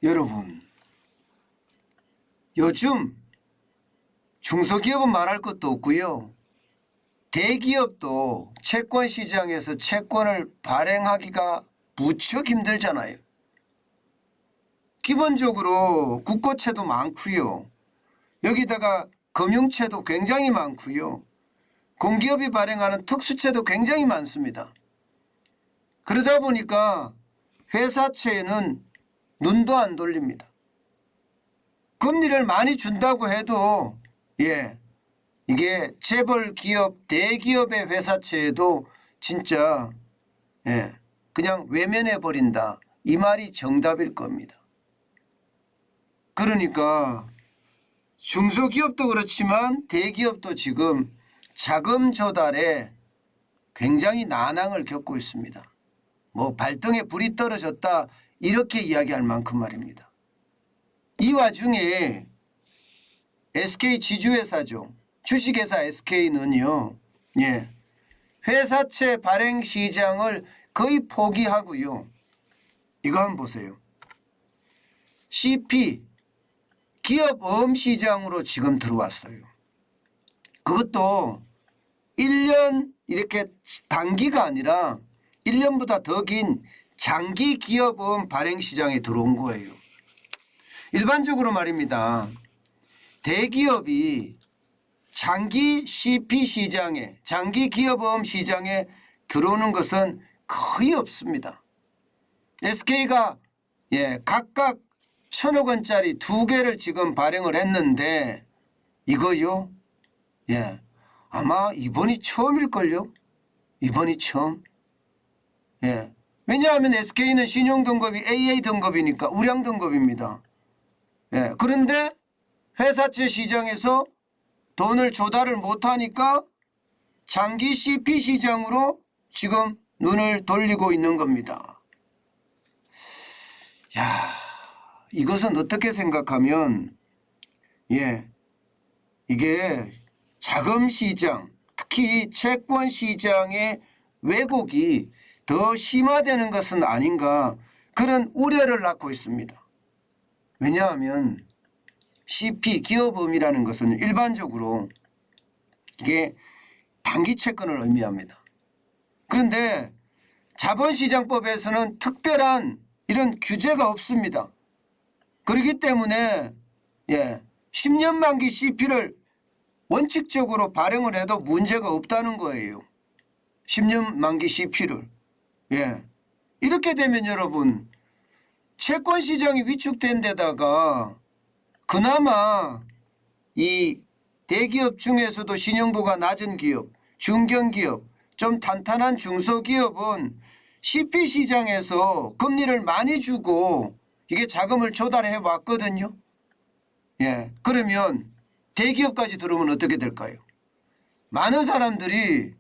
여러분, 요즘 중소기업은 말할 것도 없고요. 대기업도 채권 시장에서 채권을 발행하기가 무척 힘들잖아요. 기본적으로 국고채도 많고요. 여기다가 금융채도 굉장히 많고요. 공기업이 발행하는 특수채도 굉장히 많습니다. 그러다 보니까 회사채에는 눈도 안 돌립니다. 금리를 많이 준다고 해도 이게 재벌 기업, 대기업의 회사채에도 진짜 그냥 외면해 버린다. 이 말이 정답일 겁니다. 그러니까 중소기업도 그렇지만 대기업도 지금 자금 조달에 굉장히 난항을 겪고 있습니다. 뭐 발등에 불이 떨어졌다 이렇게 이야기할 만큼 말입니다. 이 와중에 SK 지주회사죠. 주식회사 SK는요. 회사채 발행 시장을 거의 포기하고요. 이거 한번 보세요. CP 기업어음 시장으로 지금 들어왔어요. 그것도 1년 이렇게 단기가 아니라 1년보다 더 긴 장기 기업어음 발행 시장에 들어온 거예요. 일반적으로 말입니다. 대기업이 장기 CP 시장에, 장기 기업어음 시장에 들어오는 것은 거의 없습니다. SK가 각각 1,000억 원짜리 2개를 지금 발행을 했는데 이거요. 아마 이번이 처음일걸요. 이번이 처음. 왜냐하면 SK는 신용등급이 AA 등급이니까 우량 등급입니다. 그런데 회사채 시장에서 돈을 조달을 못하니까 장기 CP 시장으로 지금 눈을 돌리고 있는 겁니다. 이것은 어떻게 생각하면 이게 자금 시장, 특히 채권 시장의 왜곡이 더 심화되는 것은 아닌가 그런 우려를 낳고 있습니다. 왜냐하면 CP 기업음이라는 것은 일반적으로 이게 단기 채권을 의미합니다. 그런데 자본시장법에서는 특별한 이런 규제가 없습니다. 그렇기 때문에 10년 만기 CP를 원칙적으로 발행을 해도 문제가 없다는 거예요. 10년 만기 CP를. 이렇게 되면 여러분 채권 시장이 위축된 데다가 그나마 이 대기업 중에서도 신용도가 낮은 기업, 중견기업, 좀 탄탄한 중소기업은 CP 시장에서 금리를 많이 주고 이게 자금을 조달해 왔거든요. 그러면 대기업까지 들어오면 어떻게 될까요? 많은 사람들이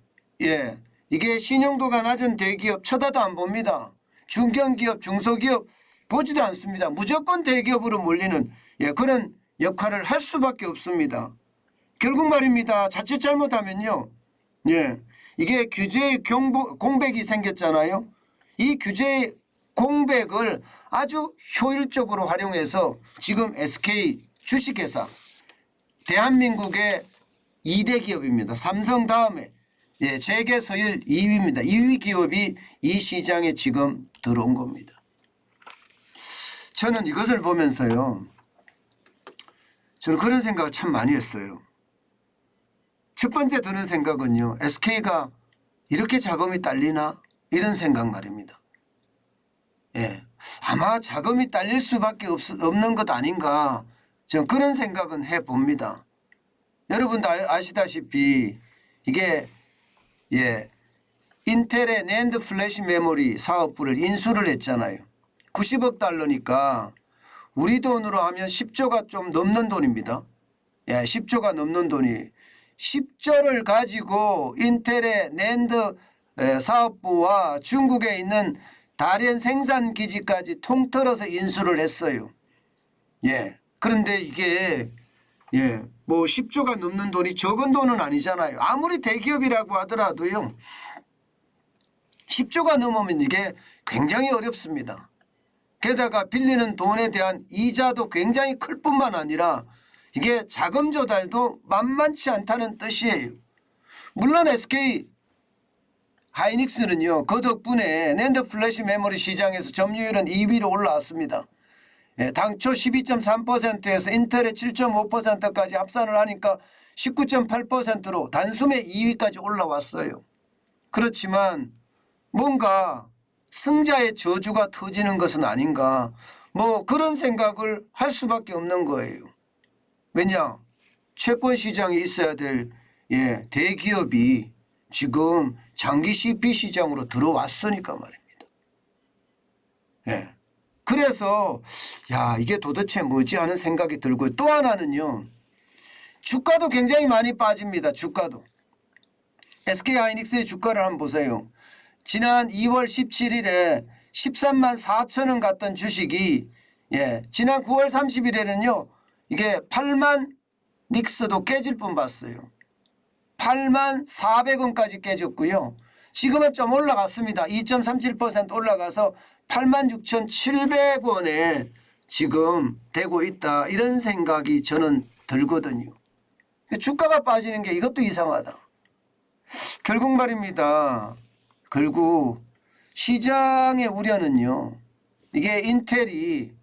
이게 신용도가 낮은 대기업 쳐다도 안 봅니다. 중견기업, 중소기업 보지도 않습니다. 무조건 대기업으로 몰리는 그런 역할을 할 수밖에 없습니다. 결국 말입니다. 자칫 잘못하면요. 이게 규제의 공백이 생겼잖아요. 이 규제의 공백을 아주 효율적으로 활용해서 지금 SK 주식회사 대한민국의 2대 기업입니다. 삼성 다음에 세계 서열 2위입니다. 2위 기업이 이 시장에 지금 들어온 겁니다. 저는 이것을 보면서요. 저는 그런 생각을 참 많이 했어요. 첫 번째 드는 생각은요. SK가 이렇게 자금이 딸리나 이런 생각 말입니다. 아마 자금이 딸릴 수밖에 없는 것 아닌가 저는 그런 생각은 해봅니다. 여러분도 아시다시피 이게 인텔의 낸드 플래시 메모리 사업부를 인수를 했잖아요. 90억 달러니까 우리 돈으로 하면 10조가 좀 넘는 돈입니다. 10조가 넘는 돈이 10조를 가지고 인텔의 낸드 사업부와 중국에 있는 다련 생산 기지까지 통틀어서 인수를 했어요. 그런데 이게 뭐 10조가 넘는 돈이 적은 돈은 아니잖아요. 아무리 대기업이라고 하더라도요. 10조가 넘으면 이게 굉장히 어렵습니다. 게다가 빌리는 돈에 대한 이자도 굉장히 클 뿐만 아니라 이게 자금 조달도 만만치 않다는 뜻이에요. 물론 SK 하이닉스는요, 그 덕분에 낸드 플래시 메모리 시장에서 점유율은 2위로 올라왔습니다. 당초 12.3%에서 인텔의 7.5%까지 합산을 하니까 19.8%로 단숨에 2위까지 올라왔어요. 그렇지만 뭔가 승자의 저주가 터지는 것은 아닌가, 뭐 그런 생각을 할 수밖에 없는 거예요. 왜냐? 채권 시장에 있어야 될 대기업이 지금 장기 CP 시장으로 들어왔으니까 말입니다. 그래서 이게 도대체 뭐지 하는 생각이 들고, 또 하나는요, 주가도 굉장히 많이 빠집니다. 주가도. SK하이닉스의 주가를 한번 보세요. 지난 2월 17일에 13만 4천 원 갔던 주식이 지난 9월 30일에는요 이게 8만 닉스도 깨질 뻔 봤어요. 8만 400원까지 깨졌고요. 지금은 좀 올라갔습니다. 2.37% 올라가서 86,700원에 지금 되고 있다, 이런 생각이 저는 들거든요. 주가가 빠지는 게 이것도 이상하다. 결국 말입니다. 결국 시장의 우려는요, 이게 인텔이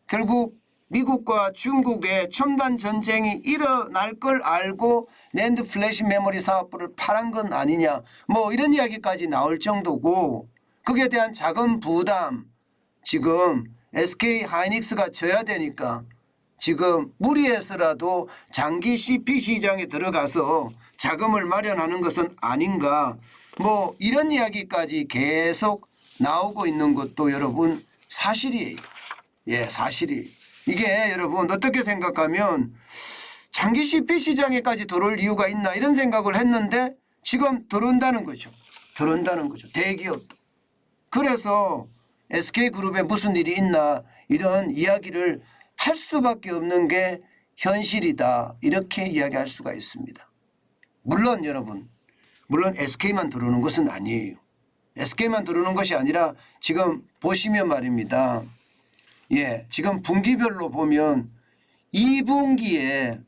결국 미국과 중국의 첨단 전쟁이 일어날 걸 알고 낸드 플래시 메모리 사업부를 팔은 건 아니냐, 뭐 이런 이야기까지 나올 정도고, 거기에 대한 자금 부담 지금 SK 하이닉스가 져야 되니까 지금 무리해서라도 장기 CP 시장에 들어가서 자금을 마련하는 것은 아닌가, 뭐 이런 이야기까지 계속 나오고 있는 것도 여러분 사실이에요. 사실이. 이게 여러분 어떻게 생각하면 장기 CP 시장에까지 들어올 이유가 있나, 이런 생각을 했는데 지금 들어온다는 거죠. 들어온다는 거죠. 대기업도. 그래서 SK그룹에 무슨 일이 있나, 이런 이야기를 할 수밖에 없는 게 현실이다, 이렇게 이야기할 수가 있습니다. 물론 여러분, 물론 SK만 들어오는 것은 아니에요. SK만 들어오는 것이 아니라 지금 보시면 말입니다. 지금 분기별로 보면 2분기에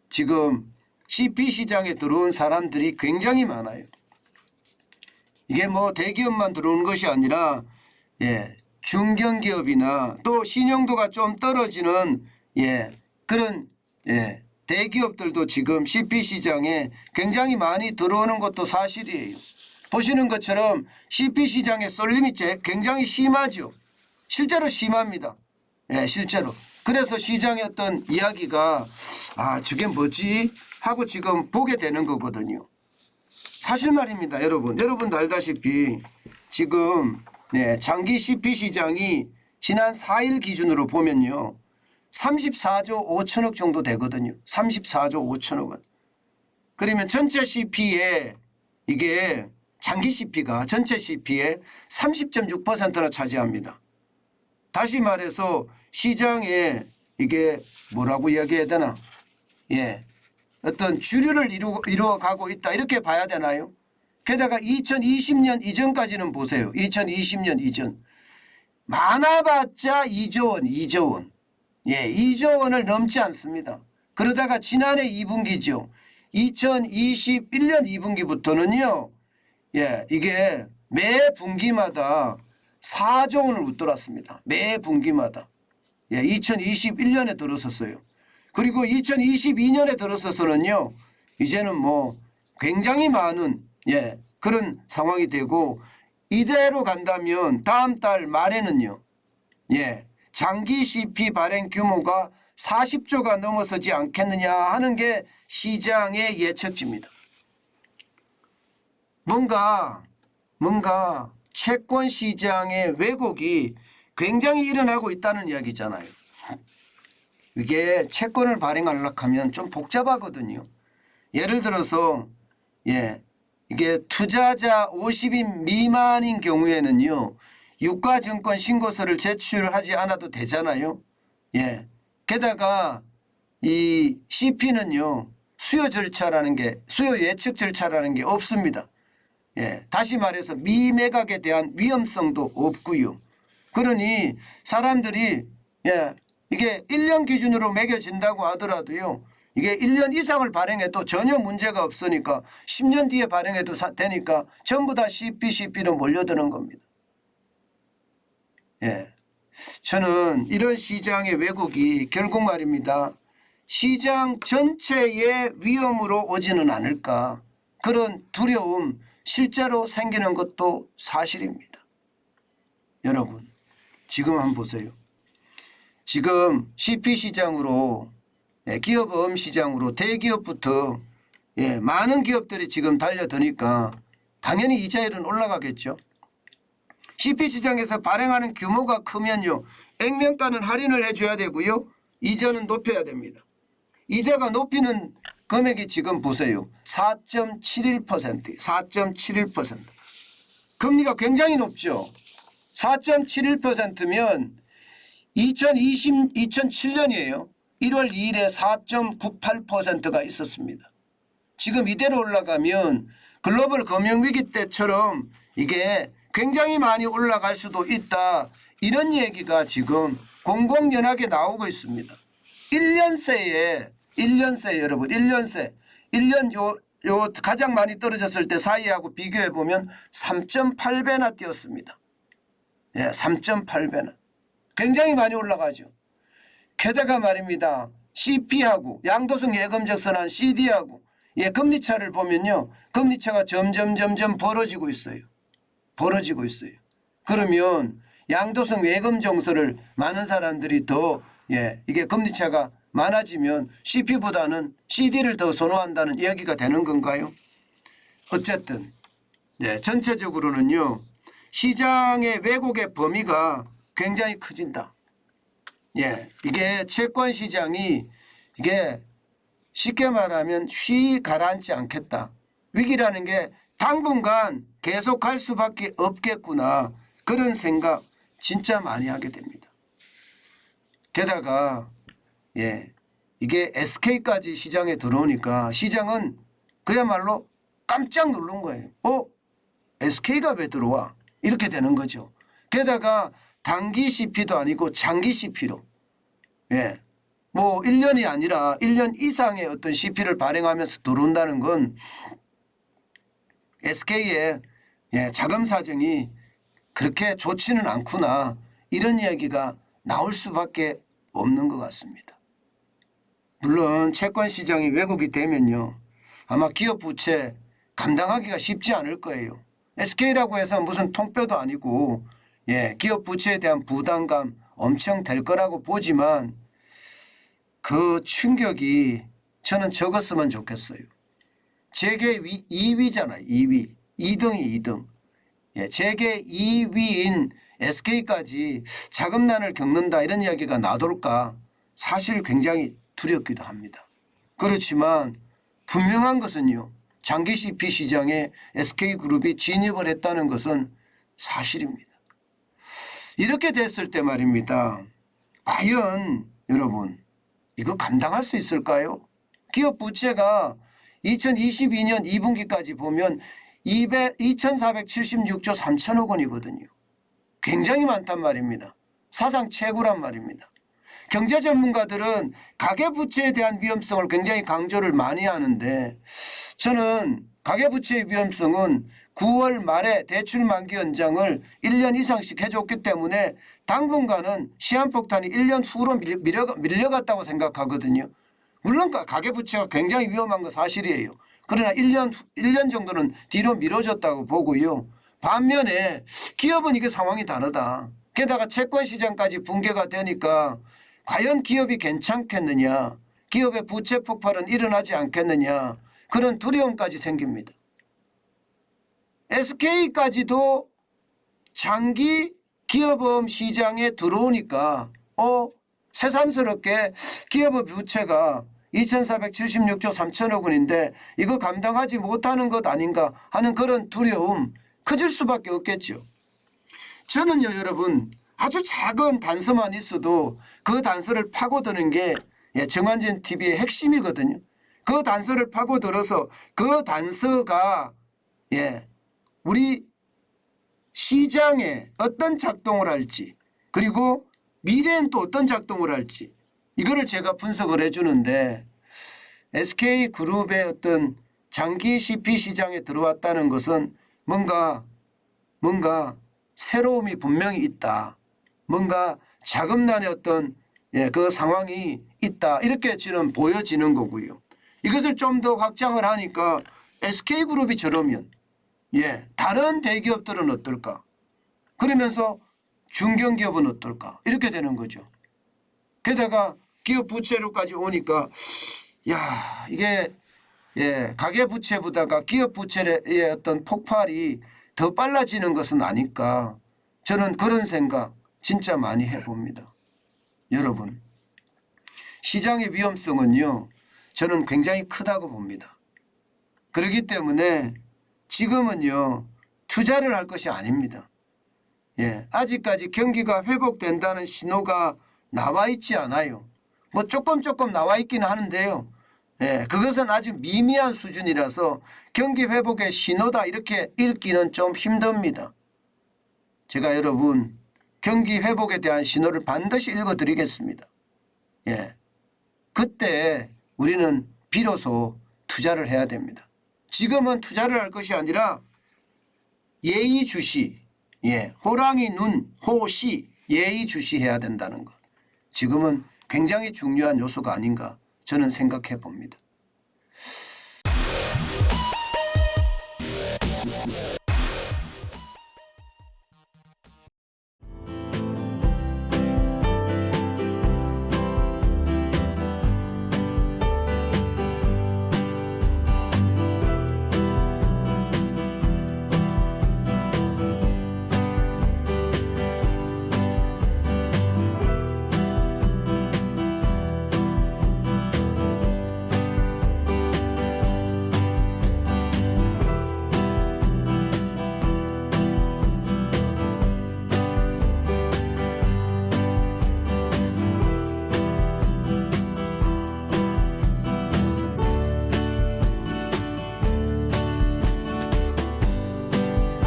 지금 CP 시장에 들어온 사람들이 굉장히 많아요. 이게 뭐 대기업만 들어오는 것이 아니라 중견기업이나 또 신용도가 좀 떨어지는 그런 대기업들도 지금 CP 시장에 굉장히 많이 들어오는 것도 사실이에요. 보시는 것처럼 CP 시장의 쏠림이 굉장히 심하죠. 실제로 심합니다. 실제로. 그래서 시장의 어떤 이야기가 저게 뭐지 하고 지금 보게 되는 거거든요. 사실 말입니다. 여러분도 알다시피 지금 장기 CP 시장이 지난 4일 기준으로 보면요 34조 5천억 정도 되거든요. 34조 5천억 원. 그러면 전체 CP에 이게 장기 CP가 전체 CP의 30.6%나 차지합니다. 다시 말해서 시장에 이게 뭐라고 이야기해야 되나, 어떤 주류를 이루어가고 있다, 이렇게 봐야 되나요? 게다가 2020년 이전까지는 보세요. 2020년 이전 많아봤자 2조 원, 2조 원. 2조 원을 넘지 않습니다. 그러다가 지난해 2분기죠. 2021년 2분기부터는요. 이게 매 분기마다 4조 원을 웃돌았습니다. 매 분기마다. 2021년에 들어섰어요. 그리고 2022년에 들어서서는요. 이제는 뭐 굉장히 많은 그런 상황이 되고, 이대로 간다면 다음 달 말에는요. 장기 CP 발행 규모가 40조가 넘어서지 않겠느냐 하는 게 시장의 예측치입니다. 뭔가 채권 시장의 왜곡이 굉장히 일어나고 있다는 이야기잖아요. 이게 채권을 발행하려고 하면 좀 복잡하거든요. 예를 들어서 이게 투자자 50인 미만인 경우에는요. 유가증권 신고서를 제출하지 않아도 되잖아요. 게다가 이 CP는요. 수요 예측 절차라는 게 없습니다. 다시 말해서 미매각에 대한 위험성도 없고요. 그러니 사람들이 이게 1년 기준으로 매겨진다고 하더라도요. 이게 1년 이상을 발행해도 전혀 문제가 없으니까 10년 뒤에 발행해도 되니까 전부 다 CPCP로 몰려드는 겁니다. 저는 이런 시장의 왜곡이 결국 말입니다. 시장 전체의 위험으로 오지는 않을까. 그런 두려움 실제로 생기는 것도 사실입니다. 여러분 지금 한번 보세요. 지금 CP시장으로 기업어음 시장으로 대기업부터 많은 기업들이 지금 달려드니까 당연히 이자율은 올라가겠죠. CP시장에서 발행하는 규모가 크면요. 액면가는 할인을 해줘야 되고요. 이자는 높여야 됩니다. 이자가 높이는 금액이 지금 보세요. 4.71%. 4.71%. 금리가 굉장히 높죠. 4.71%면 2007년이에요. 1월 2일에 4.98%가 있었습니다. 지금 이대로 올라가면 글로벌 금융위기 때처럼 이게 굉장히 많이 올라갈 수도 있다. 이런 얘기가 지금 공공연하게 나오고 있습니다. 1년새에 여러분 1년새 1년 요 가장 많이 떨어졌을 때 사이하고 비교해 보면 3.8배나 뛰었습니다. 3.8배나. 굉장히 많이 올라가죠. 게다가 말입니다. CP하고 양도성 예금적선한 CD하고 금리차를 보면요. 금리차가 점점 벌어지고 있어요. 그러면 양도성 예금 정서를 많은 사람들이 더 이게 금리차가 많아지면 CP보다는 CD를 더 선호한다는 이야기가 되는 건가요? 어쨌든 전체적으로는요. 시장의 왜곡의 범위가 굉장히 커진다. 이게 채권 시장이 이게 쉽게 말하면 쉬 가라앉지 않겠다. 위기라는 게 당분간 계속할 수밖에 없겠구나. 그런 생각 진짜 많이 하게 됩니다. 게다가 이게 SK까지 시장에 들어오니까 시장은 그야말로 깜짝 놀란 거예요. SK가 왜 들어와? 이렇게 되는 거죠. 게다가 단기 CP도 아니고 장기 CP로 뭐 1년이 아니라 1년 이상의 어떤 CP를 발행하면서 들어온다는 건 SK의 자금 사정이 그렇게 좋지는 않구나. 이런 이야기가 나올 수밖에 없는 것 같습니다. 물론 채권 시장이 왜곡이 되면요. 아마 기업 부채 감당하기가 쉽지 않을 거예요. SK라고 해서 무슨 통뼈도 아니고 기업 부채에 대한 부담감 엄청 될 거라고 보지만 그 충격이 저는 적었으면 좋겠어요. 재계 2위잖아요. 2위. 2등이 2등. 재계 2위인 SK까지 자금난을 겪는다 이런 이야기가 나돌까 사실 굉장히 두렵기도 합니다. 그렇지만 분명한 것은요. 장기 CP 시장에 SK그룹이 진입을 했다는 것은 사실입니다. 이렇게 됐을 때 말입니다. 과연 여러분 이거 감당할 수 있을까요? 기업 부채가 2022년 2분기까지 보면 2,476조 3천억 원이거든요. 굉장히 많단 말입니다. 사상 최고란 말입니다. 경제 전문가들은 가계부채에 대한 위험성을 굉장히 강조를 많이 하는데 저는 가계부채의 위험성은 9월 말에 대출 만기 연장을 1년 이상씩 해줬기 때문에 당분간은 시한폭탄이 1년 후로 밀려갔다고 생각하거든요. 물론 가계부채가 굉장히 위험한 건 사실이에요. 그러나 1년 정도는 뒤로 미뤄졌다고 보고요. 반면에 기업은 이게 상황이 다르다. 게다가 채권시장까지 붕괴가 되니까 과연 기업이 괜찮겠느냐. 기업의 부채 폭발은 일어나지 않겠느냐. 그런 두려움까지 생깁니다. SK까지도 장기 기업보험 시장에 들어오니까 새삼스럽게 기업의 부채가 2,476조 3천억 원인데 이거 감당하지 못하는 것 아닌가 하는 그런 두려움 커질 수밖에 없겠죠. 저는요 여러분 아주 작은 단서만 있어도 그 단서를 파고드는 게 정환진 TV의 핵심이거든요. 그 단서를 파고들어서 그 단서가 우리 시장에 어떤 작동을 할지 그리고 미래엔 또 어떤 작동을 할지 이거를 제가 분석을 해주는데 SK그룹의 어떤 장기 CP 시장에 들어왔다는 것은 뭔가 새로움이 분명히 있다. 뭔가 자금난의 어떤 그 상황이 있다. 이렇게 지금 보여지는 거고요. 이것을 좀 더 확장을 하니까 SK그룹이 저러면 다른 대기업들은 어떨까? 그러면서 중견기업은 어떨까? 이렇게 되는 거죠. 게다가 기업 부채로까지 오니까 이게 가계부채보다가 기업부채의 어떤 폭발이 더 빨라지는 것은 아닐까. 저는 그런 생각 진짜 많이 해봅니다. 여러분, 시장의 위험성은요, 저는 굉장히 크다고 봅니다. 그렇기 때문에 지금은요, 투자를 할 것이 아닙니다. 아직까지 경기가 회복된다는 신호가 나와 있지 않아요. 뭐 조금 나와 있기는 하는데요. 그것은 아주 미미한 수준이라서 경기 회복의 신호다 이렇게 읽기는 좀 힘듭니다. 제가 여러분 경기 회복에 대한 신호를 반드시 읽어드리겠습니다. 그때 우리는 비로소 투자를 해야 됩니다. 지금은 투자를 할 것이 아니라 예의주시, 호랑이 눈, 호시, 예의주시해야 된다는 것. 지금은 굉장히 중요한 요소가 아닌가 저는 생각해 봅니다.